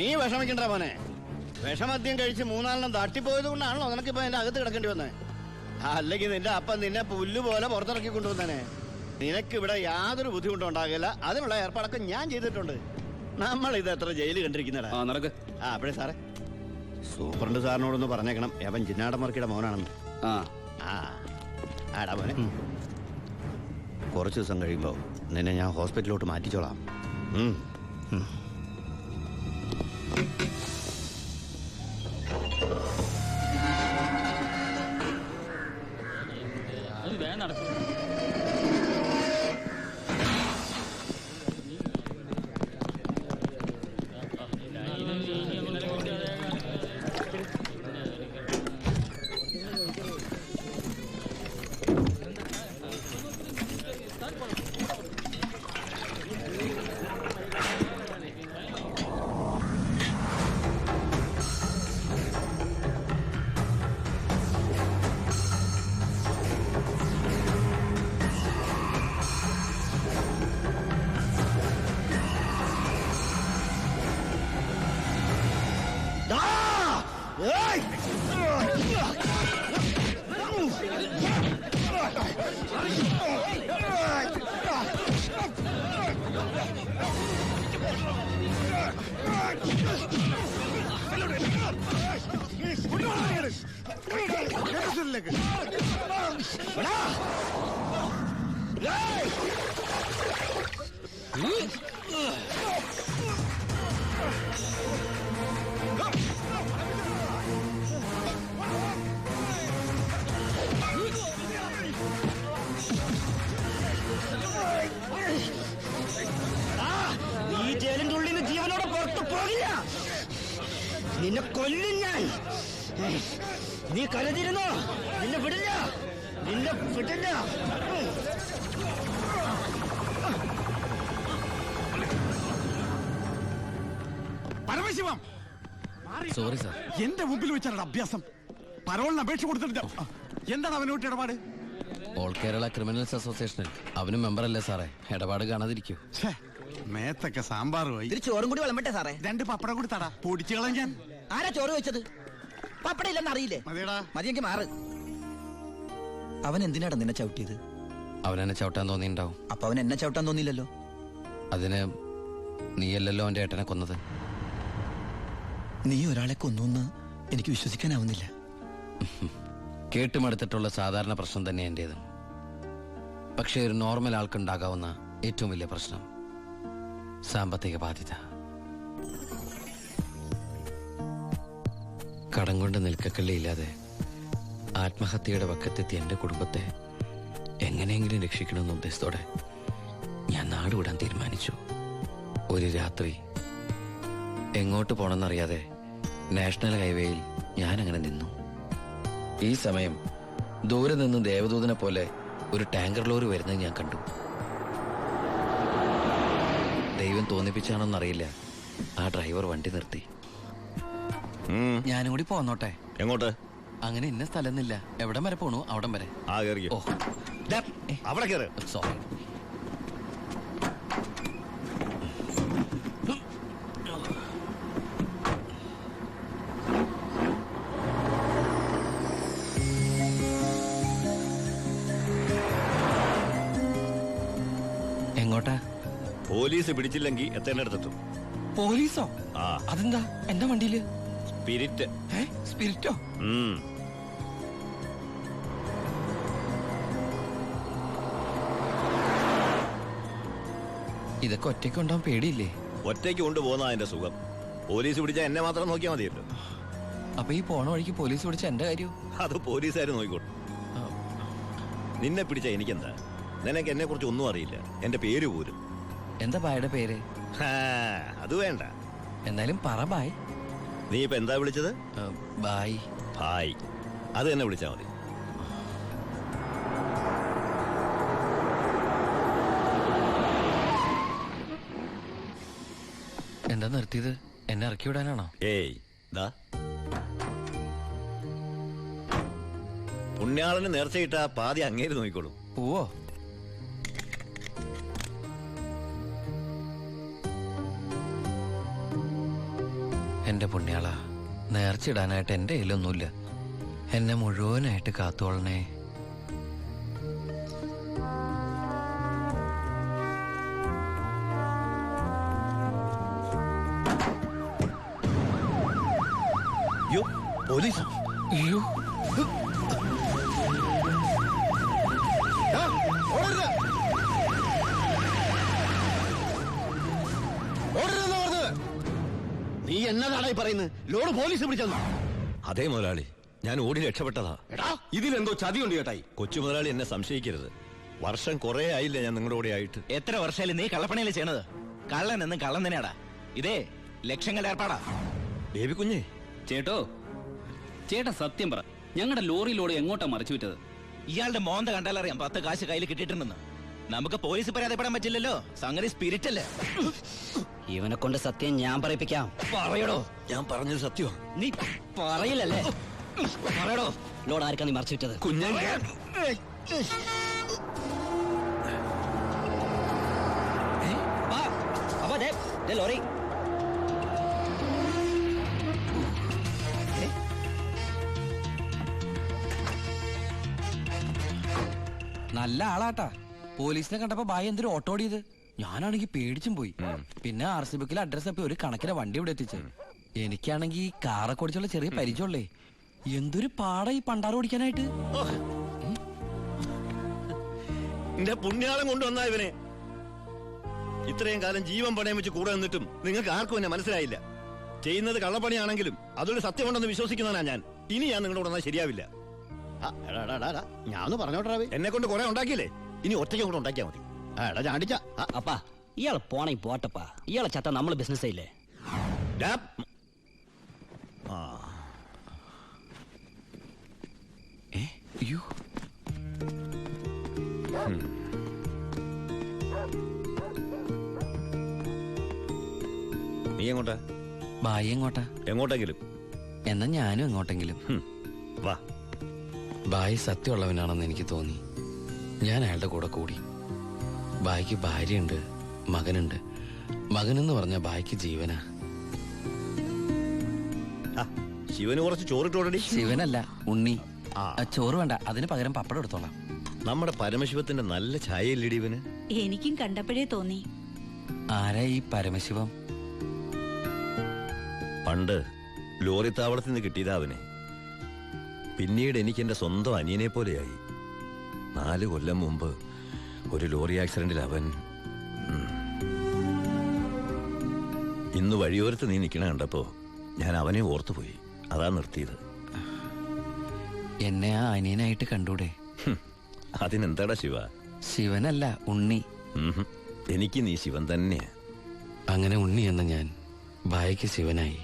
നീ വിഷമിക്കണ്ട മോനെ. വിഷമദ്യം കഴിച്ച് 3-4 തട്ടിപ്പോയത് കൊണ്ടാണല്ലോ നിനക്കിപ്പോ എന്റെ അകത്ത് കിടക്കേണ്ടി വന്നേ. അല്ലെങ്കിൽ നിന്റെ അപ്പൻ നിന്നെ പുല്ലുപോലെ പുറത്തിറക്കി കൊണ്ടുവന്നേനെ. നിനക്കിവിടെ യാതൊരു ബുദ്ധിമുട്ടും ഉണ്ടാകില്ല. അതിനുള്ള ഏർപ്പാടൊക്കെ ഞാൻ ചെയ്തിട്ടുണ്ട്. നമ്മൾ ഇത് എത്ര ജയില് കണ്ടിരിക്കുന്നടാ. അപ്പഴേ സാറേ, സൂപ്രണ്ട് സാറിനോടൊന്ന് പറഞ്ഞേക്കണം അവൻ ജിന്നാടമർക്കിയുടെ മോനാണെന്ന്. ആടാ മോനെ, കുറച്ച് ദിവസം കഴിയുമ്പോ നിന്നെ ഞാൻ ഹോസ്പിറ്റലിലോട്ട് മാറ്റിച്ചോളാം. ഈ ജയിലിന്റെ ഉള്ളിൽ നിന്ന് ജീവനോടെ പുറത്തു പോകില്ല. നിന്നെ കൊല്ലും ഞാൻ. നീ കരുതിരുന്നോ? നിന്നെ വിടില്ല, നിന്നെ വിടില്ല. Paramasivam, sorry sir. എന്റെ മുമ്പിൽ വെച്ചാണ് അഭ്യാസം. പരോളിന് അപേക്ഷ കൊടുത്തിട്ടില്ല. എന്താണ് അവനോട്ട് ഇടപാട്? ഓൾ കേരള ക്രിമിനൽസ് അസോസിയേഷനിൽ അവനും മെമ്പറല്ലേ സാറേ. ഇടപാട് കാണാതിരിക്കൂ. മേത്തൊക്കെ സാമ്പാർ പോയി. ചോറും കൂടി വിളമ്പട്ടെ സാറേ? 2 പപ്പടം കൂടി തടാ, പൊടിച്ചു കളയാൻ. ആരാ ചോറ് വെച്ചത്? പപ്പടം ഇല്ലെന്ന് അറിയില്ലേ? മതിയെങ്കിൽ മാറ്. അവൻ എന്തിനാടാ നിന്നെ ചവിട്ടിയത്? അവനെന്നെ ചവിട്ടാൻ തോന്നിയിട്ടുണ്ടാവും. അപ്പൊ അവൻ എന്നെ ചവിട്ടാൻ തോന്നിയില്ലല്ലോ. അതിന് നീയല്ലല്ലോ അവന്റെ ഏട്ടനെ കൊന്നത്. നീ ഒരാളെ കൊന്നു എനിക്ക് വിശ്വസിക്കാനാവുന്നില്ല. കേട്ടുമടുത്തിട്ടുള്ള സാധാരണ പ്രശ്നം തന്നെ എന്റേത്. പക്ഷേ ഒരു നോർമൽ ആൾക്കുണ്ടാകാവുന്ന ഏറ്റവും വലിയ പ്രശ്നം സാമ്പത്തിക ബാധ്യത. കടം കൊണ്ട് നിൽക്കക്കള്ളിയില്ലാതെ ആത്മഹത്യയുടെ വക്കത്തെത്തി എന്റെ കുടുംബത്തെ എങ്ങനെയെങ്കിലും രക്ഷിക്കണമെന്ന ഉദ്ദേശത്തോടെ ഞാൻ നാട് വിടാൻ തീരുമാനിച്ചു. ഒരു രാത്രി എങ്ങോട്ട് പോണെന്നറിയാതെ നാഷണൽ ഹൈവേയിൽ ഞാനങ്ങനെ നിന്നു. ഈ സമയം ദൂരെ നിന്ന് ദേവദൂതനെ പോലെ ഒരു ടാങ്കർ ലോറി വരുന്നത് ഞാൻ കണ്ടു. ദൈവം തോന്നിപ്പിച്ചാണോന്നറിയില്ല, ആ ഡ്രൈവർ വണ്ടി നിർത്തി. ഞാനും കൂടി പോന്നോട്ടെ? എങ്ങോട്ട്? അങ്ങനെ ഇന്ന സ്ഥലമൊന്നുമില്ല, എവിടം വരെ പോണു അവിടം വരെ. ഓ, അവിടെ കയറ്. സോറി. എങ്ങോട്ടാ? പോലീസ് പിടിച്ചില്ലെങ്കിൽ എത്തേണ്ടടുത്തെത്തും. പോലീസോ? അതെന്താ എന്റെ വണ്ടിയില്? സ്പിരിറ്റ്. സ്പിരിറ്റോ? ഇതൊക്കെ ഒറ്റയ്ക്ക് ഉണ്ടാവാൻ പേടിയില്ലേ? ഒറ്റയ്ക്ക് കൊണ്ടുപോകുന്ന അതിന്റെ സുഖം. പോലീസ് പിടിച്ചാൽ എന്നെ മാത്രം നോക്കിയാൽ മതിയല്ലോ. അപ്പൊ ഈ പോണ വഴിക്ക് പോലീസ് പിടിച്ച എന്റെ കാര്യം? അത് പോലീസുകാർ നോക്കിക്കോട്ടെ. നിന്നെ പിടിച്ച എനിക്കെന്താ? നിനക്ക് എന്നെ കുറിച്ച് ഒന്നും അറിയില്ല, എന്റെ പേര് പോലും. എന്താ ബായുടെ പേര്? അത് വേണ്ട, എന്നാലും പറ ബായ്. നീ ഇപ്പൊ എന്താ വിളിച്ചത്? ബായ്. ബായ്, അത് തന്നെ വിളിച്ചാ മതി. എന്താ നിർത്തിയത്? എന്നെ ഇറക്കി വിടാനാണോ? ഏയ്, ദാ പുണ്യാളന് നേർച്ചയിട്ട പാതി അങ്ങേര് നോക്കിക്കോളൂ. പോവോ? എന്റെ പുണ്യാള, നേർച്ചിടാനായിട്ട് എന്റെ കയ്യിലൊന്നുമില്ല. എന്നെ മുഴുവനായിട്ട് കാത്തോളണേ. പോലീസ് അയ്യോ, നീ എന്നതാടായി പറയുന്നത്? ലോഡ് പോലീസ് പിടിച്ചെന്നു. അതേ മുതലാളി, ഞാൻ ഓടി രക്ഷപ്പെട്ടതാ. ഇതിലെന്തോ ചതിയുണ്ട് ചേട്ടായി. കൊച്ചു മുതലാളി എന്നെ സംശയിക്കരുത്. വർഷം കുറെ ആയില്ല ഞാൻ നിങ്ങളുടെ കൂടെ ആയിട്ട്. എത്ര വർഷമായാലും നീ കള്ളപ്പണിയല്ലേ ചെയ്യണത്? കള്ളൻ എന്നും കള്ളൻ തന്നെയാടാ. ഇതേ ലക്ഷങ്ങളുടെ ഏർപ്പാടാ. ബേബി കുഞ്ഞേ, ചേട്ടോ, ചേട്ടാ സത്യം പറ, ഞങ്ങളുടെ ലോറിയിലൂടെ എങ്ങോട്ടാ മറിച്ചു വിറ്റത്? ഇയാളുടെ മോന്ത കണ്ടാലറിയാം 10 കാശ് കയ്യിൽ കിട്ടിയിട്ടുണ്ടെന്ന്. നമുക്ക് പോലീസ് പരാതിപ്പെടാൻ പറ്റില്ലല്ലോ. സംഗതി സ്പിരിറ്റ് അല്ലേ? ഇവനെ കൊണ്ട് സത്യം ഞാൻ പറയിപ്പിക്കാം. പറയടോ. ഞാൻ പറഞ്ഞത് സത്യമാ. നീ പറയില്ലല്ലേ? പറയടോ. ലോഡ് ആർക്കാ നീ മറിച്ചു വിറ്റത്? കുഞ്ഞേ, അപ്പൊ ലോറി നല്ല ആളാട്ടാ. പോലീസിനെ കണ്ടപ്പോ ബായി എന്തൊരു ഓട്ടോ ഓടിയത്. ഞാനാണെങ്കി പേടിച്ചും പോയി. പിന്നെ RC ബുക്കിൽ അഡ്രസ് അപ്പൊ ഒരു കണക്കിന് വണ്ടി ഇവിടെ എത്തിച്ചു. എനിക്കാണെങ്കി കാറൊക്കെ ഓടിച്ചുള്ള ചെറിയ പരിചയമുള്ളേ. എന്തൊരു പാടാ ഈ പണ്ടാറ് ഓടിക്കാനായിട്ട്. എന്റെ പുണ്യാളം കൊണ്ടുവന്നാ ഇവനെ. ഇത്രയും കാലം ജീവൻ പണയം വെച്ച് കൂടെ നിന്നിട്ടും നിങ്ങൾക്ക് ആർക്കും എന്നെ മനസ്സിലായില്ല. ചെയ്യുന്നത് കള്ളപ്പണിയാണെങ്കിലും അതൊരു സത്യമുണ്ടെന്ന് വിശ്വസിക്കുന്നവനാ ഞാൻ. ഇനി ഞാൻ നിങ്ങളുടെ കൂടെ വന്നാൽ ശരിയാവില്ല. ഞാൻ ഒന്ന് പറഞ്ഞോട്ടെ. എന്നെ കൊണ്ട് കുറെ ഉണ്ടാക്കിയില്ലേ, ഇനി ഒറ്റയ്ക്ക് കൂടെ ഉണ്ടാക്കിയാ മതി. എടാ ചാണ്ടിച്ച, അപ്പാ ഇയാള് പോണേ പോട്ടപ്പാ. ഇയാളെ ചത്ത നമ്മള് ബിസിനസ് ചെയ്യില്ലേ? ഡാ. അയ്യോ, നീ എങ്ങോട്ടാ? ബായി എങ്ങോട്ടാ? എങ്ങോട്ടെങ്കിലും. എന്നാ ഞാനും എങ്ങോട്ടെങ്കിലും. വാ. ബായി സത്യമുള്ളവനാണെന്ന് എനിക്ക് തോന്നി. ഞാൻ അയാളുടെ കൂടെ കൂടി. ബായിക്ക് ഭാര്യയുണ്ട്, മകനുണ്ട്. മകനെന്ന് പറഞ്ഞ ബായിക്ക് ജീവനാ. ശിവന് കുറച്ച് ചോറിട്ടോടടി. ശിവനല്ല, ഉണ്ണി. ചോറ് വേണ്ട, അതിന് പകരം പപ്പടം എടുത്തോളാം. നമ്മുടെ പരമശിവത്തിന്റെ നല്ല ഛായയില്ലടി ഇവന്. എനിക്കും കണ്ടപ്പോഴേ തോന്നി. ആരാ ഈ പരമശിവം? പണ്ട് ലോറി താവളത്തിൽ നിന്ന് കിട്ടിയതാ അവനെ. പിന്നീട് എനിക്ക് എന്റെ സ്വന്തം അനിയനെ പോലെയായി. 4 കൊല്ലം മുമ്പ് ഒരു ലോറി ആക്സിഡന്റിൽ അവൻ. ഇന്ന് വഴിയോരത്ത് നീ നിൽക്കണ കണ്ടപ്പോ ഞാൻ അവനെ ഓർത്തുപോയി. അതാ നിർത്തിയത്. എന്നെ ആ അനിയനായിട്ട് കണ്ടൂടെ? അതിനെന്താടാ ശിവ? ശിവനല്ല, ഉണ്ണി. എനിക്ക് നീ ശിവൻ തന്നെയാ. അങ്ങനെ ഉണ്ണി എന്ന ഞാൻ ബായിക്ക് ശിവനായി.